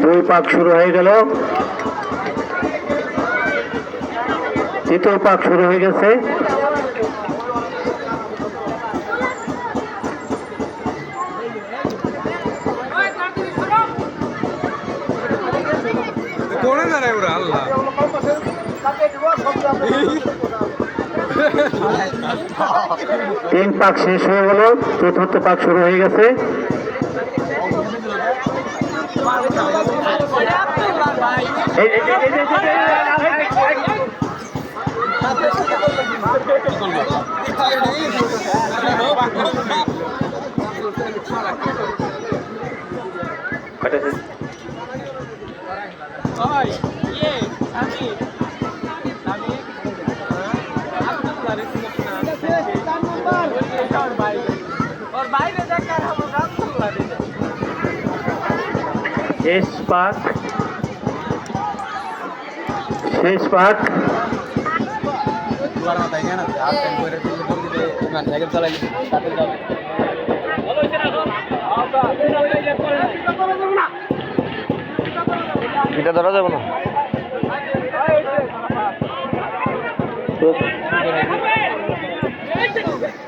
দুই পাক শুরু হয়ে গেল, তৃতীয় পাক শুরু হয়ে গেছে। তিন পাক শেষ হয়ে গেল, চতুর্থ পাক শুরু হয়ে গেছে। শেষ পাক, শেষ পাক। এটা ধরা যাবে না।